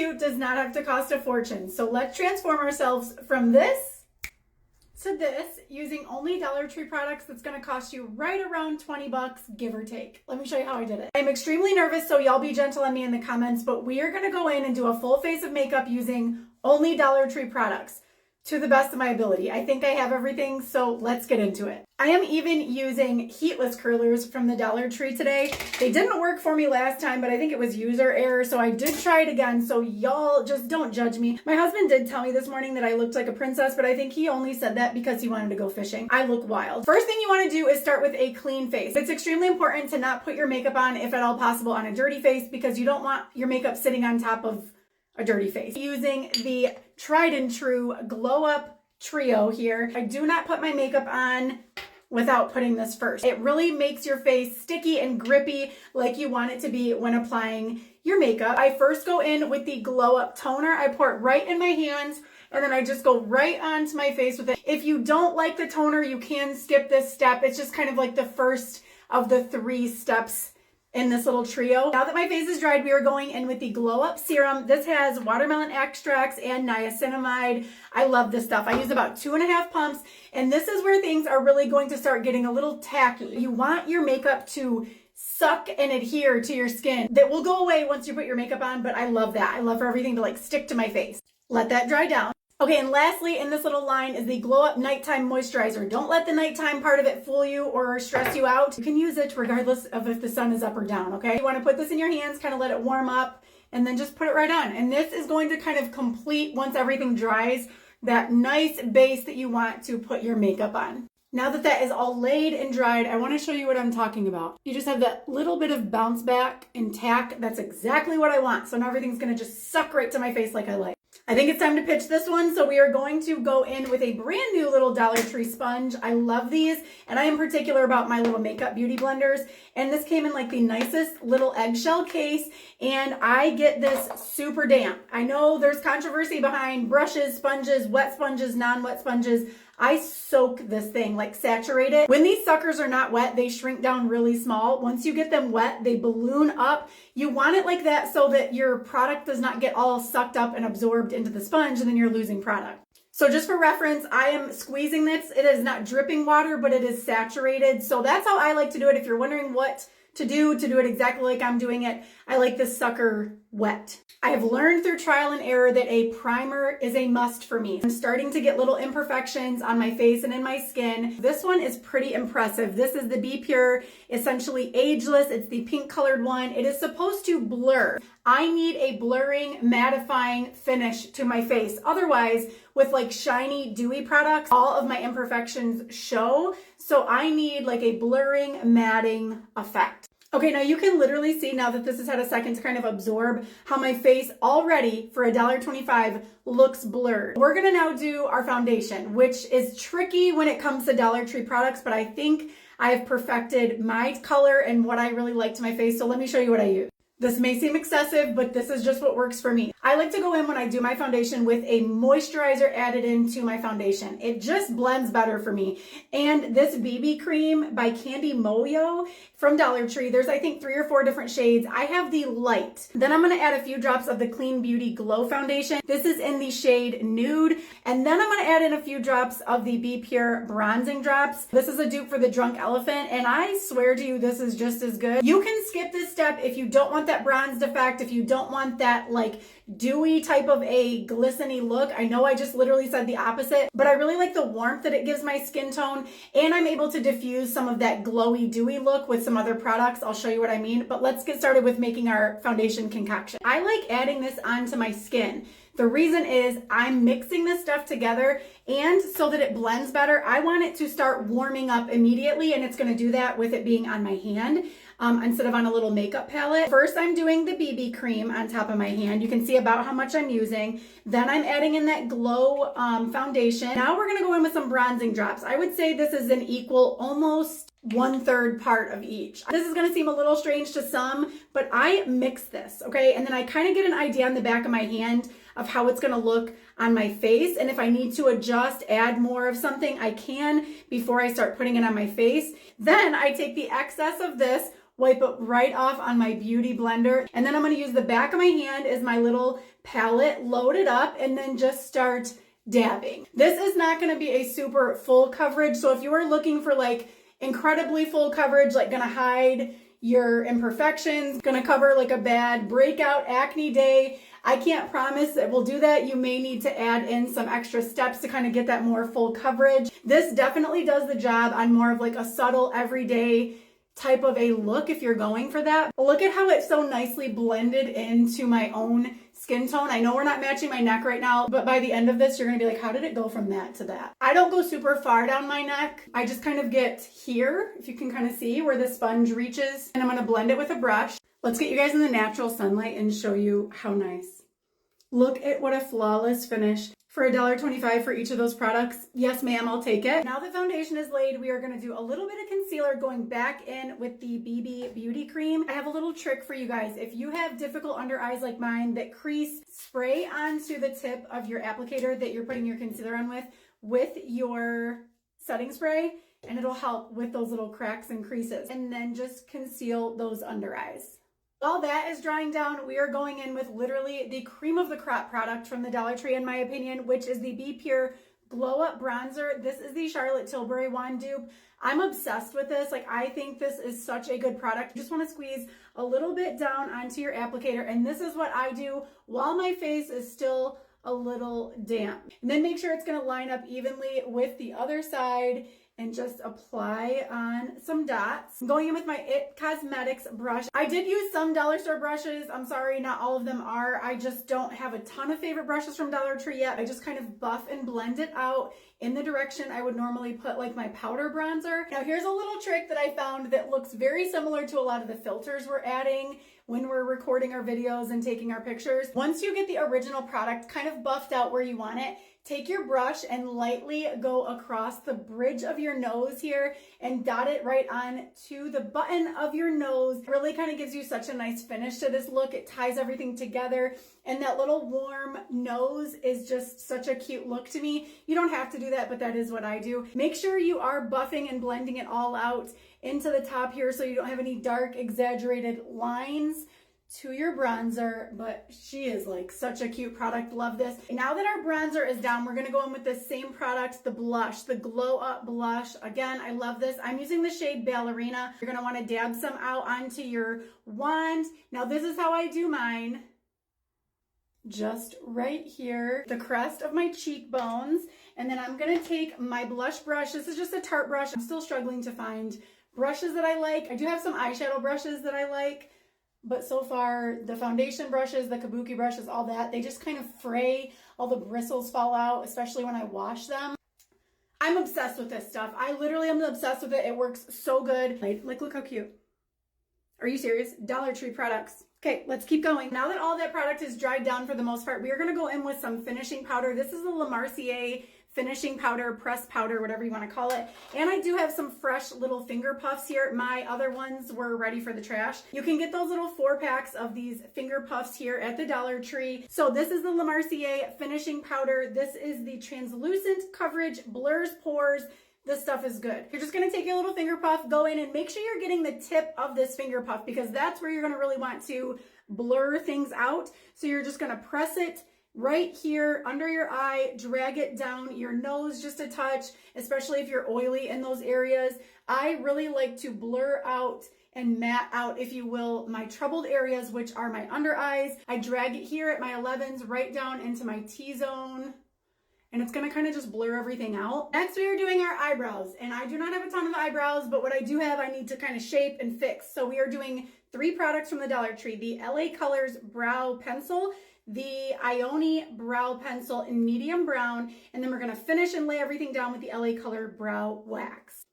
cute does not have to cost a fortune. So let's transform ourselves from this to this using only Dollar Tree products. That's going to cost you right around 20 bucks, give or take. Let me show you how I did it. I'm extremely nervous, so y'all be gentle on me in the comments, but we are going to go in and do a full face of makeup using only Dollar Tree products to the best of my ability. I think I have everything, so let's get into it. I am even using heatless curlers from the Dollar Tree today. They didn't work for me last time, but I think it was user error, so I did try it again, so y'all just don't judge me. My husband did tell me this morning that I looked like a princess, but I think he only said that because he wanted to go fishing. I look wild. First thing you want to do is start with a clean face. It's extremely important to not put your makeup on, if at all possible, on a dirty face, because you don't want your makeup sitting on top of a dirty face. Using the tried and true Glow Up Trio here. I do not put my makeup on without putting this first. It really makes your face sticky and grippy like you want it to be when applying your makeup. I first go in with the Glow Up Toner. I pour it right in my hands and then I just go right onto my face with it. If you don't like the toner, you can skip this step. It's just kind of like the first of the 3 steps in this little trio. Now that my face is dried, we are going in with the Glow Up Serum. This has watermelon extracts and niacinamide. I love this stuff. I use about 2.5 pumps, and this is where things are really going to start getting a little tacky. You want your makeup to suck and adhere to your skin. That will go away once you put your makeup on, but I love that. I love for everything to like stick to my face. Let that dry down. Okay, and lastly in this little line is the Glow Up Nighttime Moisturizer. Don't let the nighttime part of it fool you or stress you out. You can use it regardless of if the sun is up or down, okay? You want to put this in your hands, kind of let it warm up, and then just put it right on. And this is going to kind of complete, once everything dries, that nice base that you want to put your makeup on. Now that that is all laid and dried, I want to show you what I'm talking about. You just have that little bit of bounce back and tack. That's exactly what I want. So now everything's going to just suck right to my face like I like. I think it's time to pitch this one. So we are going to go in with a brand new little Dollar Tree sponge. I love these, and I am particular about my little makeup beauty blenders. And this came in like the nicest little eggshell case, and I get this super damp. I know there's controversy behind brushes, sponges, wet sponges, non-wet sponges. I soak this thing, like saturate it. When these suckers are not wet, they shrink down really small. Once you get them wet, they balloon up. You want it like that so that your product does not get all sucked up and absorbed into the sponge, and then you're losing product. So just for reference, I am squeezing this. It is not dripping water, but it is saturated. So that's how I like to do it. If you're wondering what to do it exactly like I'm doing it, I like this sucker wet. I have learned through trial and error that a primer is a must for me. I'm starting to get little imperfections on my face and in my skin. This one is pretty impressive. This is the Be Pure, essentially ageless. It's the pink colored one. It is supposed to blur. I need a blurring, mattifying finish to my face. Otherwise, with like shiny, dewy products, all of my imperfections show. So I need like a blurring, matting effect. Okay, now you can literally see now that this has had a second to kind of absorb how my face already for $1.25 looks blurred. We're gonna now do our foundation, which is tricky when it comes to Dollar Tree products, but I think I have perfected my color and what I really like to my face. So let me show you what I use. This may seem excessive, but this is just what works for me. I like to go in when I do my foundation with a moisturizer added into my foundation. It just blends better for me. And this BB cream by Candy Moyo from Dollar Tree, there's I think 3 or 4 different shades. I have the light. Then I'm gonna add a few drops of the Clean Beauty Glow Foundation. This is in the shade Nude. And then I'm gonna add in a few drops of the Be Pure Bronzing Drops. This is a dupe for the Drunk Elephant, and I swear to you, this is just as good. You can skip this step if you don't want that bronzed effect, if you don't want that like dewy type of a glistening look. I know I just literally said the opposite, but I really like the warmth that it gives my skin tone, and I'm able to diffuse some of that glowy dewy look with some other products. I'll show you what I mean, but let's get started with making our foundation concoction. I like adding this onto my skin. The reason is I'm mixing this stuff together, and so that it blends better, I want it to start warming up immediately, and it's going to do that with it being on my hand. Instead of on a little makeup palette. First, I'm doing the BB cream on top of my hand. You can see about how much I'm using. Then I'm adding in that Glow foundation. Now we're gonna go in with some bronzing drops. I would say this is an equal, almost 1/3 part of each. This is gonna seem a little strange to some, but I mix this, okay? And then I kind of get an idea on the back of my hand of how it's gonna look on my face. And if I need to adjust, add more of something, I can before I start putting it on my face. Then I take the excess of this, wipe it right off on my beauty blender. And then I'm gonna use the back of my hand as my little palette, load it up, and then just start dabbing. This is not gonna be a super full coverage. So if you are looking for like incredibly full coverage, like gonna hide your imperfections, gonna cover like a bad breakout acne day, I can't promise that we'll do that. You may need to add in some extra steps to kind of get that more full coverage. This definitely does the job on more of like a subtle everyday type of a look if you're going for that. Look at how it's so nicely blended into my own skin tone. I know we're not matching my neck right now, but by the end of this, you're gonna be like, how did it go from that to that? I don't go super far down my neck. I just kind of get here, if you can kind of see where the sponge reaches, and I'm gonna blend it with a brush. Let's get you guys in the natural sunlight and show you how nice. Look at what a flawless finish. For $1.25 for each of those products, yes ma'am, I'll take it. Now the foundation is laid, we are gonna do a little bit of concealer going back in with the BB Beauty Cream. I have a little trick for you guys. If you have difficult under eyes like mine that crease, spray onto the tip of your applicator that you're putting your concealer on with your setting spray, and it'll help with those little cracks and creases. And then just conceal those under eyes. While that is drying down, we are going in with literally the cream of the crop product from the Dollar Tree, in my opinion, which is the Be Pure Glow Up Bronzer. This is the Charlotte Tilbury wand dupe. I'm obsessed with this. Like, I think this is such a good product. You just want to squeeze a little bit down onto your applicator, and this is what I do while my face is still a little damp. And then make sure it's going to line up evenly with the other side and just apply on some dots. I'm going in with my IT Cosmetics brush. I did use some dollar store brushes. I'm sorry, not all of them are. I just don't have a ton of favorite brushes from Dollar Tree yet. I just kind of buff and blend it out in the direction I would normally put like my powder bronzer. Now here's a little trick that I found that looks very similar to a lot of the filters we're adding when we're recording our videos and taking our pictures. Once you get the original product kind of buffed out where you want it, take your brush and lightly go across the bridge of your nose here and dot it right on to the button of your nose. It really kind of gives you such a nice finish to this look. It ties everything together, and that little warm nose is just such a cute look to me. You don't have to do that, but that is what I do. Make sure you are buffing and blending it all out into the top here so you don't have any dark exaggerated lines to your bronzer. But she is like such a cute product. Love this. Now that our bronzer is down, we're gonna go in with the same product, the blush, the Glow Up blush. Again, I love this. I'm using the shade Ballerina. You're gonna want to dab some out onto your wand. Now this is how I do mine. Just right here, the crest of my cheekbones. And then I'm gonna take my blush brush. This is just a Tarte brush. I'm still struggling to find brushes that I like. I do have some eyeshadow brushes that I like, but so far the foundation brushes, the Kabuki brushes, all that, they just kind of fray. All the bristles fall out, especially when I wash them. I'm obsessed with this stuff. I literally am obsessed with it. It works so good. Like, look how cute. Are you serious? Dollar Tree products. Okay, let's keep going. Now that all that product is dried down for the most part, we are gonna go in with some finishing powder. This is the La Mercier finishing powder, press powder, whatever you want to call it. And I do have some fresh little finger puffs here. My other ones were ready for the trash. You can get those little 4-packs of these finger puffs here at the Dollar Tree. So this is the La Mercier finishing powder. This is the translucent coverage, blurs pores. This stuff is good. You're just gonna take your little finger puff, go in and make sure you're getting the tip of this finger puff, because that's where you're gonna really want to blur things out. So you're just gonna press it right here under your eye, drag it down your nose just a touch, especially if you're oily in those areas. I really like to blur out and matte out, if you will, my troubled areas, which are my under eyes. I drag it here at my 11s right down into my T-zone, and it's gonna kind of just blur everything out. Next, we are doing our eyebrows, and I do not have a ton of eyebrows, but what I do have, I need to kind of shape and fix. So we are doing 3 products from the Dollar Tree: the LA Colors Brow Pencil, the Ioni Brow Pencil in medium brown, and then we're gonna finish and lay everything down with the LA Color Brow Wax.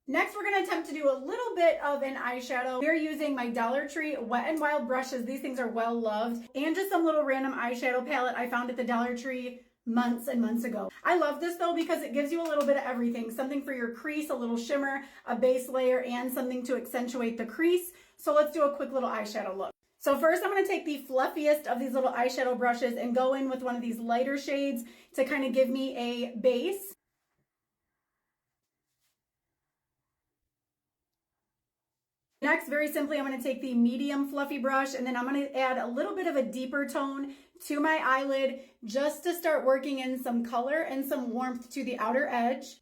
Next, we're gonna attempt to do a little bit of an eyeshadow. We're using my Dollar Tree Wet n Wild brushes. These things are well loved. And just some little random eyeshadow palette I found at the Dollar Tree. months and months ago. I love this though because it gives you a little bit of everything. Something for your crease, a little shimmer, a base layer, and something to accentuate the crease. So let's do a quick little eyeshadow look. So first I'm going to take the fluffiest of these little eyeshadow brushes and go in with one of these lighter shades to kind of give me a base. Next, very simply, I'm going to take the medium fluffy brush and then I'm going to add a little bit of a deeper tone to my eyelid just to start working in some color and some warmth to the outer edge.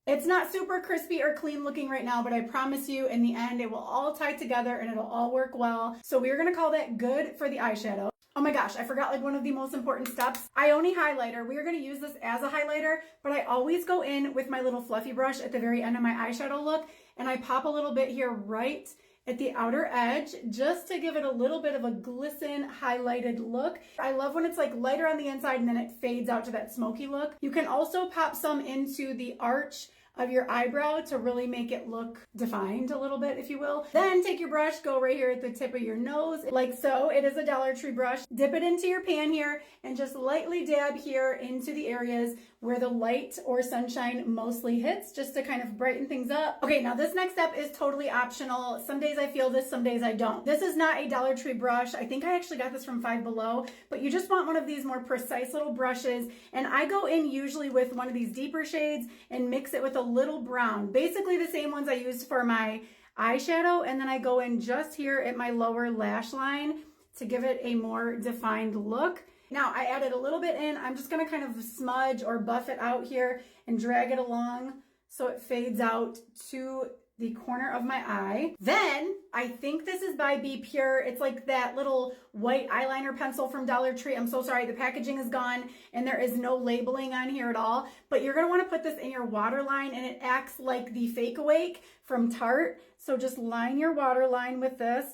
It's not super crispy or clean looking right now, but I promise you in the end, it will all tie together and it'll all work well. So we're going to call that good for the eyeshadow. Oh my gosh, I forgot like one of the most important steps. Ioni highlighter. We are going to use this as a highlighter, but I always go in with my little fluffy brush at the very end of my eyeshadow look, and I pop a little bit here right at the outer edge just to give it a little bit of a glisten highlighted look. I love when it's like lighter on the inside and then it fades out to that smoky look. You can also pop some into the arch of your eyebrow to really make it look defined a little bit, if you will. Then take your brush, go right here at the tip of your nose, like so. It is a Dollar Tree brush. Dip it into your pan here and just lightly dab here into the areas where the light or sunshine mostly hits, just to kind of brighten things up. Okay, now this next step is totally optional. Some days I feel this, some days I don't. This is not a Dollar Tree brush. I think I actually got this from Five Below, but you just want one of these more precise little brushes. And I go in usually with one of these deeper shades and mix it with a little brown, basically the same ones I used for my eyeshadow. And then I go in just here at my lower lash line to give it a more defined look. Now I added a little bit in. I'm just going to kind of smudge or buff it out here and drag it along so it fades out to the corner of my eye. Then I think this is by Be Pure. It's like that little white eyeliner pencil from Dollar Tree. I'm so sorry, the packaging is gone and there is no labeling on here at all, but you're going to want to put this in your waterline and it acts like the Fake Awake from Tarte. So just line your waterline with this.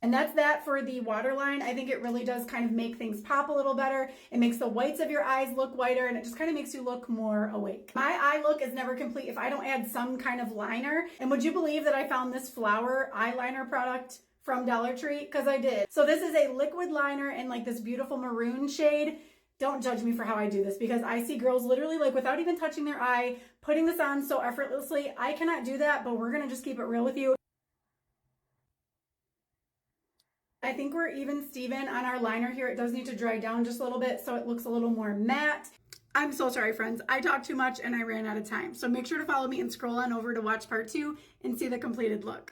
And that's that for the waterline. I think it really does kind of make things pop a little better. It makes the whites of your eyes look whiter and it just kind of makes you look more awake. My eye look is never complete if I don't add some kind of liner. And would you believe that I found this flower eyeliner product from Dollar Tree? Because I did. So this is a liquid liner in like this beautiful maroon shade. Don't judge me for how I do this because I see girls literally like without even touching their eye, putting this on so effortlessly. I cannot do that, but we're going to just keep it real with you. I think we're even Steven on our liner here. It does need to dry down just a little bit so it looks a little more matte. I'm so sorry, friends. I talked too much and I ran out of time. So make sure to follow me and scroll on over to watch part 2 and see the completed look.